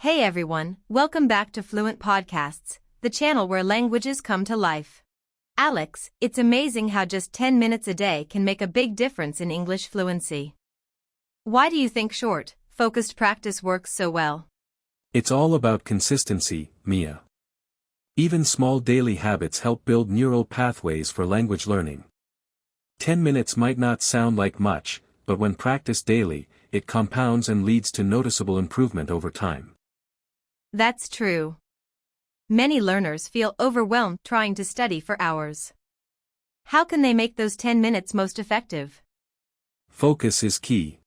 Hey everyone, welcome back to Fluent Podcasts, the channel where languages come to life. Alex, it's amazing how just 10 minutes a day can make a big difference in English fluency. Why do you think short, focused practice works so well? It's all about consistency, Mia. Even small daily habits help build neural pathways for language learning. 10 minutes might not sound like much, but when practiced daily, it compounds and leads to noticeable improvement over time. That's true. Many learners feel overwhelmed trying to study for hours. How can they make those 10 minutes most effective? Focus is key.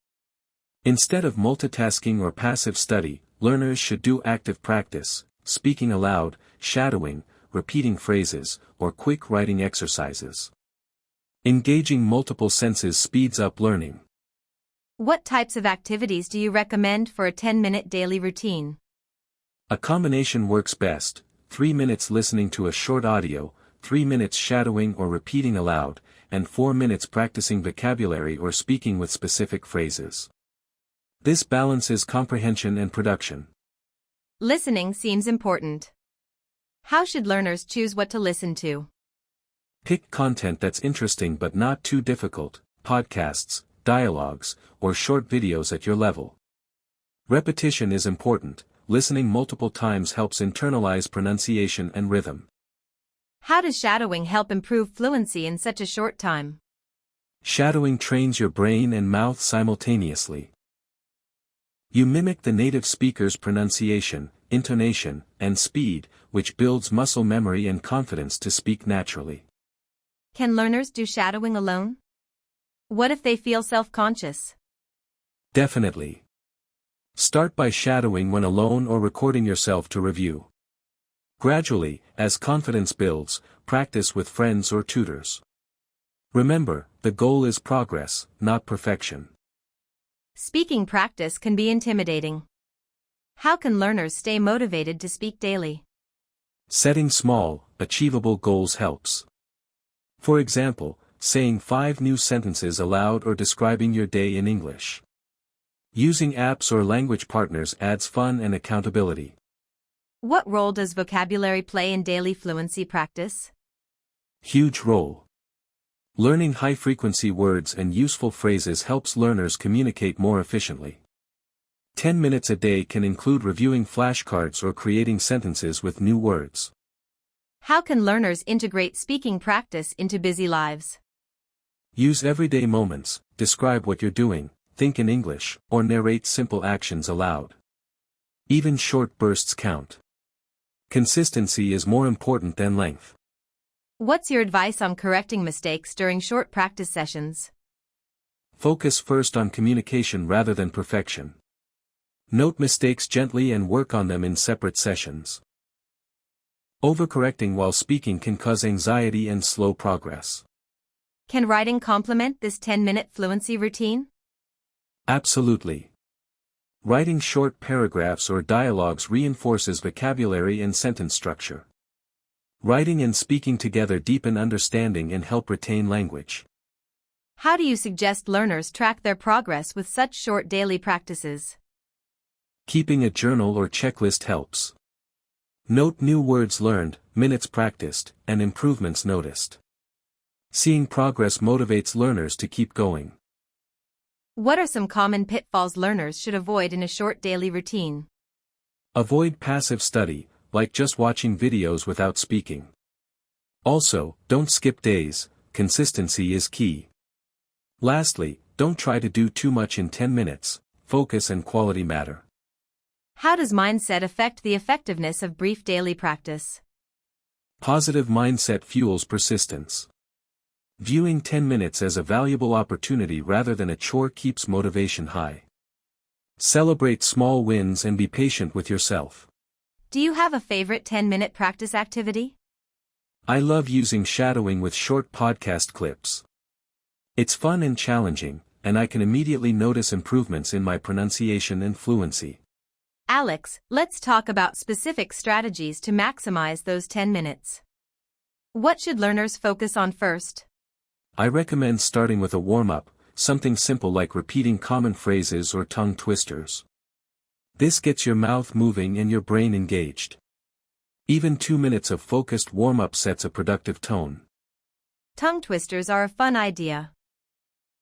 Instead of multitasking or passive study, learners should do active practice, speaking aloud, shadowing, repeating phrases, or quick writing exercises. Engaging multiple senses speeds up learning. What types of activities do you recommend for a 10-minute daily routine? A combination works best: 3 minutes listening to a short audio, 3 minutes shadowing or repeating aloud, and 4 minutes practicing vocabulary or speaking with specific phrases. This balances comprehension and production. Listening seems important. How should learners choose what to listen to? Pick content that's interesting but not too difficult: podcasts, dialogues, or short videos at your level. Repetition is important. Listening multiple times helps internalize pronunciation and rhythm. How does shadowing help improve fluency in such a short time? Shadowing trains your brain and mouth simultaneously. You mimic the native speaker's pronunciation, intonation, and speed, which builds muscle memory and confidence to speak naturally. Can learners do shadowing alone? What if they feel self-conscious? Definitely. Start by shadowing when alone or recording yourself to review. Gradually, as confidence builds, practice with friends or tutors. Remember, the goal is progress, not perfection. Speaking practice can be intimidating. How can learners stay motivated to speak daily? Setting small, achievable goals helps. For example, saying 5 new sentences aloud or describing your day in English. Using apps or language partners adds fun and accountability. What role does vocabulary play in daily fluency practice? Huge role. Learning high-frequency words and useful phrases helps learners communicate more efficiently. 10 minutes a day can include reviewing flashcards or creating sentences with new words. How can learners integrate speaking practice into busy lives? Use everyday moments, describe what you're doing, think in English, or narrate simple actions aloud. Even short bursts count. Consistency is more important than length. What's your advice on correcting mistakes during short practice sessions? Focus first on communication rather than perfection. Note mistakes gently and work on them in separate sessions. Overcorrecting while speaking can cause anxiety and slow progress. Can writing complement this 10-minute fluency routine? Absolutely. Writing short paragraphs or dialogues reinforces vocabulary and sentence structure. Writing and speaking together deepen understanding and help retain language. How do you suggest learners track their progress with such short daily practices? Keeping a journal or checklist helps. Note new words learned, minutes practiced, and improvements noticed. Seeing progress motivates learners to keep going. What are some common pitfalls learners should avoid in a short daily routine? Avoid passive study, like just watching videos without speaking. Also, don't skip days. Consistency is key. Lastly, don't try to do too much in 10 minutes. Focus and quality matter. How does mindset affect the effectiveness of brief daily practice? Positive mindset fuels persistence. Viewing 10 minutes as a valuable opportunity rather than a chore keeps motivation high. Celebrate small wins and be patient with yourself. Do you have a favorite 10-minute practice activity? I love using shadowing with short podcast clips. It's fun and challenging, and I can immediately notice improvements in my pronunciation and fluency. Alex, let's talk about specific strategies to maximize those 10 minutes. What should learners focus on first? I recommend starting with a warm-up, something simple like repeating common phrases or tongue twisters. This gets your mouth moving and your brain engaged. Even 2 minutes of focused warm-up sets a productive tone. Tongue twisters are a fun idea.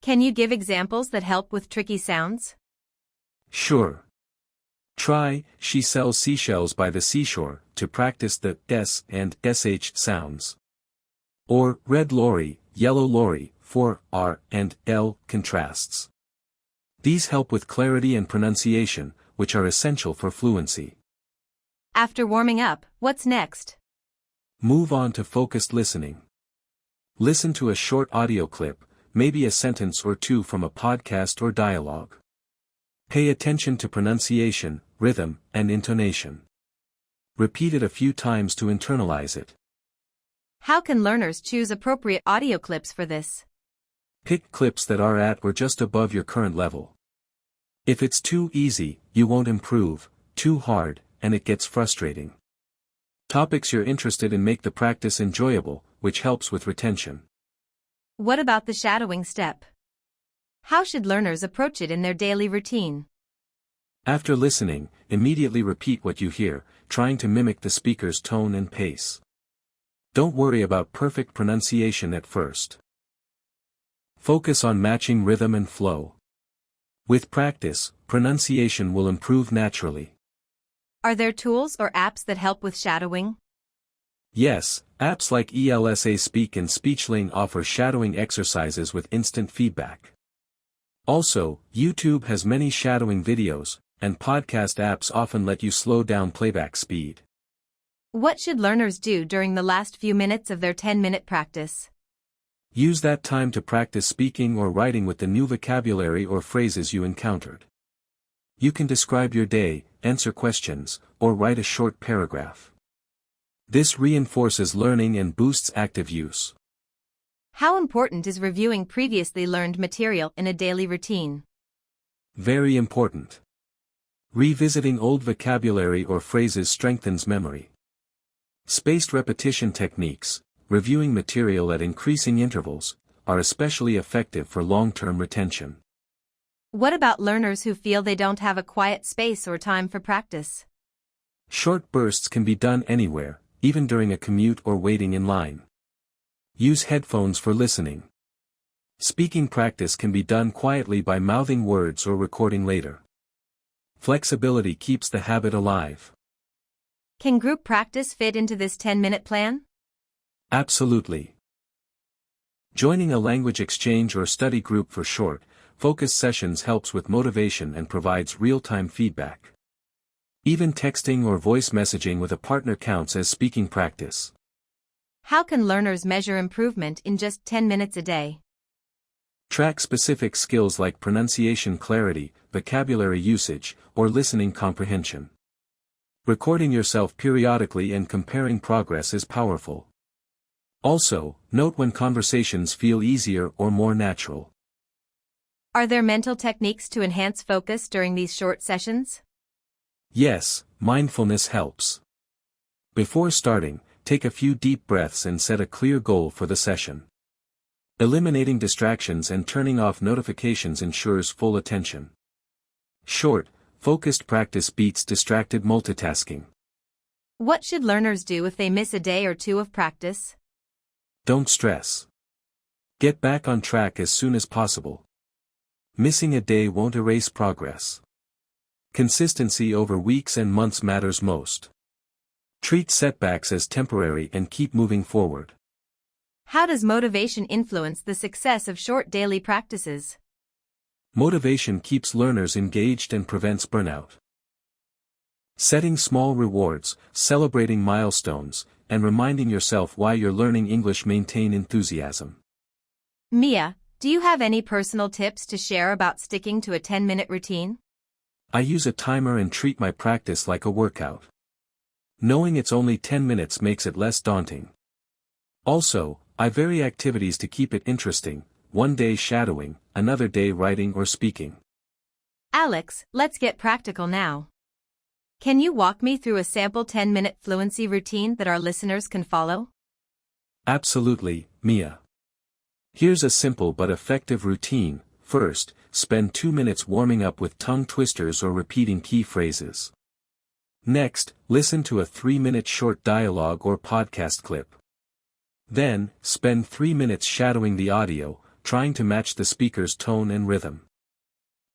Can you give examples that help with tricky sounds? Sure. Try, "She sells seashells by the seashore," to practice the S and SH sounds. Or, "Red lorry, yellow lorry," for R and L contrasts. These help with clarity and pronunciation, which are essential for fluency. After warming up, what's next? Move on to focused listening. Listen to a short audio clip, maybe a sentence or two from a podcast or dialogue. Pay attention to pronunciation, rhythm, and intonation. Repeat it a few times to internalize it. How can learners choose appropriate audio clips for this? Pick clips that are at or just above your current level. If it's too easy, you won't improve; too hard, and it gets frustrating. Topics you're interested in make the practice enjoyable, which helps with retention. What about the shadowing step? How should learners approach it in their daily routine? After listening, immediately repeat what you hear, trying to mimic the speaker's tone and pace. Don't worry about perfect pronunciation at first. Focus on matching rhythm and flow. With practice, pronunciation will improve naturally. Are there tools or apps that help with shadowing? Yes, apps like ELSA Speak and SpeechLing offer shadowing exercises with instant feedback. Also, YouTube has many shadowing videos, and podcast apps often let you slow down playback speed. What should learners do during the last few minutes of their 10-minute practice? Use that time to practice speaking or writing with the new vocabulary or phrases you encountered. You can describe your day, answer questions, or write a short paragraph. This reinforces learning and boosts active use. How important is reviewing previously learned material in a daily routine? Very important. Revisiting old vocabulary or phrases strengthens memory. Spaced repetition techniques, reviewing material at increasing intervals, are especially effective for long-term retention. What about learners who feel they don't have a quiet space or time for practice? Short bursts can be done anywhere, even during a commute or waiting in line. Use headphones for listening. Speaking practice can be done quietly by mouthing words or recording later. Flexibility keeps the habit alive. Can group practice fit into this 10-minute plan? Absolutely. Joining a language exchange or study group for short, focused sessions helps with motivation and provides real-time feedback. Even texting or voice messaging with a partner counts as speaking practice. How can learners measure improvement in just 10 minutes a day? Track specific skills like pronunciation clarity, vocabulary usage, or listening comprehension. Recording yourself periodically and comparing progress is powerful. Also, note when conversations feel easier or more natural. Are there mental techniques to enhance focus during these short sessions? Yes, mindfulness helps. Before starting, take a few deep breaths and set a clear goal for the session. Eliminating distractions and turning off notifications ensures full attention. Short, focused practice beats distracted multitasking. What should learners do if they miss a day or two of practice? Don't stress. Get back on track as soon as possible. Missing a day won't erase progress. Consistency over weeks and months matters most. Treat setbacks as temporary and keep moving forward. How does motivation influence the success of short daily practices? Motivation keeps learners engaged and prevents burnout. Setting small rewards, celebrating milestones, and reminding yourself why you're learning English maintain enthusiasm. Mia, do you have any personal tips to share about sticking to a 10-minute routine? I use a timer and treat my practice like a workout. Knowing it's only 10 minutes makes it less daunting. Also, I vary activities to keep it interesting, one day shadowing, another day writing or speaking. Alex, let's get practical now. Can you walk me through a sample 10-minute fluency routine that our listeners can follow? Absolutely, Mia. Here's a simple but effective routine: First, spend 2 minutes warming up with tongue twisters or repeating key phrases. Next, listen to a 3-minute short dialogue or podcast clip. Then, spend 3 minutes shadowing the audio, trying to match the speaker's tone and rhythm.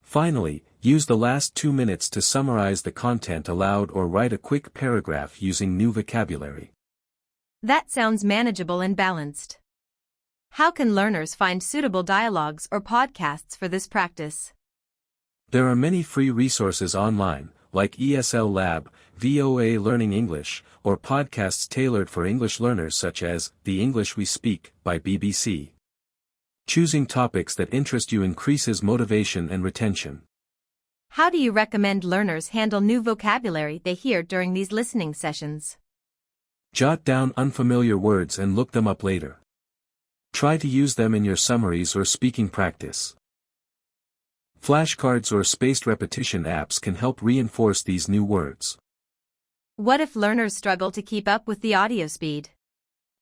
Finally, use the last 2 minutes to summarize the content aloud or write a quick paragraph using new vocabulary. That sounds manageable and balanced. How can learners find suitable dialogues or podcasts for this practice? There are many free resources online, like ESL Lab, VOA Learning English, or podcasts tailored for English learners such as The English We Speak by BBC. Choosing topics that interest you increases motivation and retention. How do you recommend learners handle new vocabulary they hear during these listening sessions? Jot down unfamiliar words and look them up later. Try to use them in your summaries or speaking practice. Flashcards or spaced repetition apps can help reinforce these new words. What if learners struggle to keep up with the audio speed?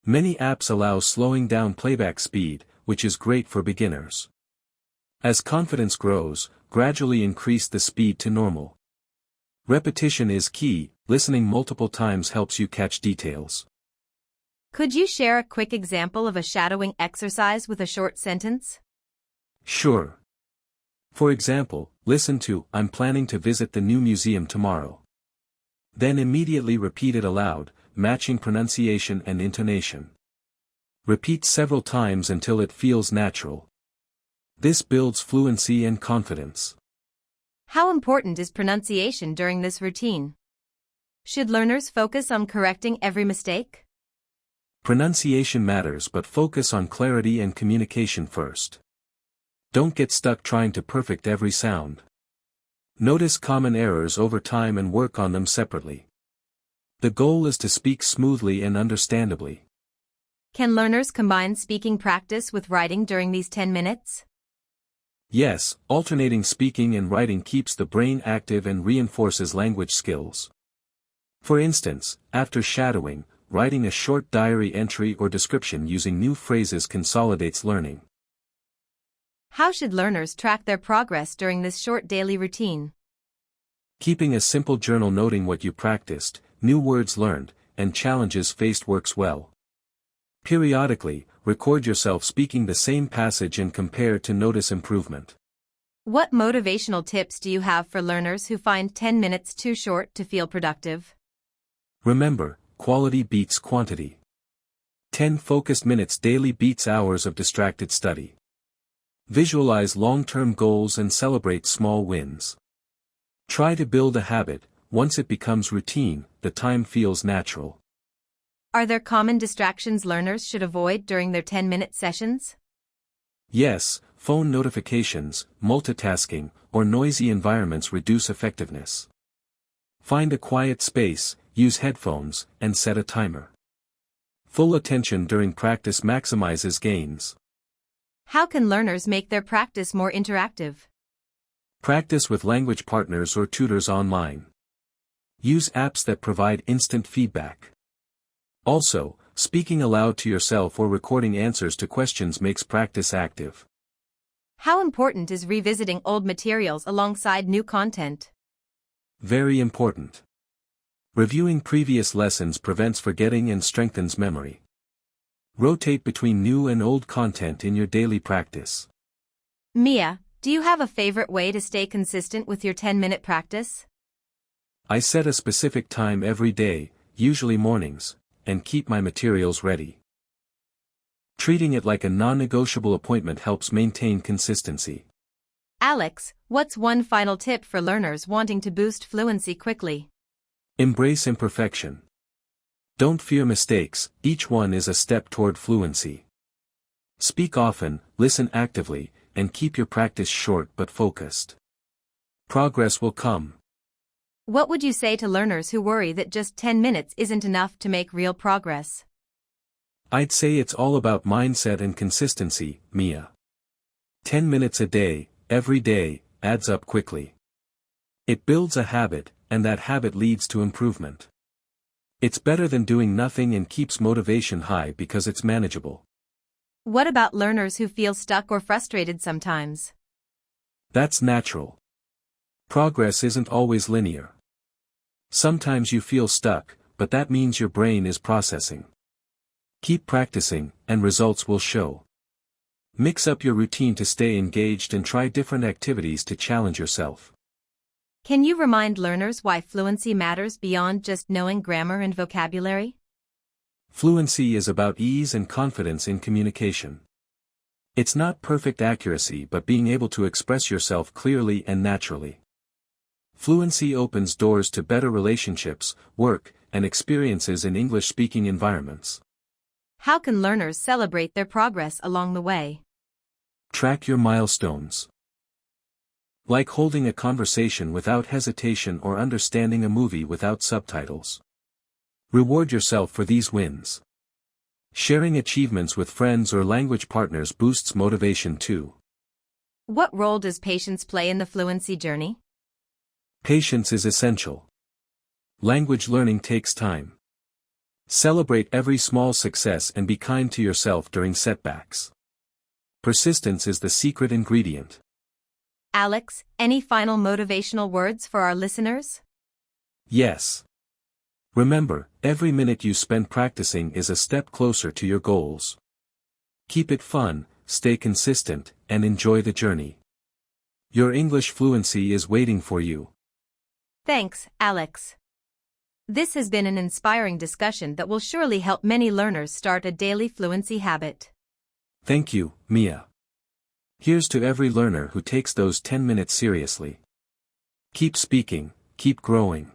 Many apps allow slowing down playback speed, which is great for beginners. As confidence grows, gradually increase the speed to normal. Repetition is key, listening multiple times helps you catch details. Could you share a quick example of a shadowing exercise with a short sentence? Sure. For example, listen to, "I'm planning to visit the new museum tomorrow." Then immediately repeat it aloud, matching pronunciation and intonation. Repeat several times until it feels natural. This builds fluency and confidence. How important is pronunciation during this routine? Should learners focus on correcting every mistake? Pronunciation matters, but focus on clarity and communication first. Don't get stuck trying to perfect every sound. Notice common errors over time and work on them separately. The goal is to speak smoothly and understandably. Can learners combine speaking practice with writing during these 10 minutes? Yes, alternating speaking and writing keeps the brain active and reinforces language skills. For instance, after shadowing, writing a short diary entry or description using new phrases consolidates learning. How should learners track their progress during this short daily routine? Keeping a simple journal noting what you practiced, new words learned, and challenges faced works well. Periodically, record yourself speaking the same passage and compare to notice improvement. What motivational tips do you have for learners who find 10 minutes too short to feel productive? Remember, quality beats quantity. 10 focused minutes daily beats hours of distracted study. Visualize long-term goals and celebrate small wins. Try to build a habit. Once it becomes routine, the time feels natural. Are there common distractions learners should avoid during their 10-minute sessions? Yes, phone notifications, multitasking, or noisy environments reduce effectiveness. Find a quiet space, use headphones, and set a timer. Full attention during practice maximizes gains. How can learners make their practice more interactive? Practice with language partners or tutors online. Use apps that provide instant feedback. Also, speaking aloud to yourself or recording answers to questions makes practice active. How important is revisiting old materials alongside new content? Very important. Reviewing previous lessons prevents forgetting and strengthens memory. Rotate between new and old content in your daily practice. Mia, do you have a favorite way to stay consistent with your 10-minute practice? I set a specific time every day, usually mornings, and keep my materials ready. Treating it like a non-negotiable appointment helps maintain consistency. Alex, what's one final tip for learners wanting to boost fluency quickly? Embrace imperfection. Don't fear mistakes, each one is a step toward fluency. Speak often, listen actively, and keep your practice short but focused. Progress will come. What would you say to learners who worry that just 10 minutes isn't enough to make real progress? I'd say it's all about mindset and consistency, Mia. 10 minutes a day, every day, adds up quickly. It builds a habit, and that habit leads to improvement. It's better than doing nothing and keeps motivation high because it's manageable. What about learners who feel stuck or frustrated sometimes? That's natural. Progress isn't always linear. Sometimes you feel stuck, but that means your brain is processing. Keep practicing, and results will show. Mix up your routine to stay engaged and try different activities to challenge yourself. Can you remind learners why fluency matters beyond just knowing grammar and vocabulary? Fluency is about ease and confidence in communication. It's not perfect accuracy but being able to express yourself clearly and naturally. Fluency opens doors to better relationships, work, and experiences in English-speaking environments. How can learners celebrate their progress along the way? Track your milestones. Like holding a conversation without hesitation or understanding a movie without subtitles. Reward yourself for these wins. Sharing achievements with friends or language partners boosts motivation too. What role does patience play in the fluency journey? Patience is essential. Language learning takes time. Celebrate every small success and be kind to yourself during setbacks. Persistence is the secret ingredient. Alex, any final motivational words for our listeners? Yes. Remember, every minute you spend practicing is a step closer to your goals. Keep it fun, stay consistent, and enjoy the journey. Your English fluency is waiting for you. Thanks, Alex. This has been an inspiring discussion that will surely help many learners start a daily fluency habit. Thank you, Mia. Here's to every learner who takes those 10 minutes seriously. Keep speaking, keep growing.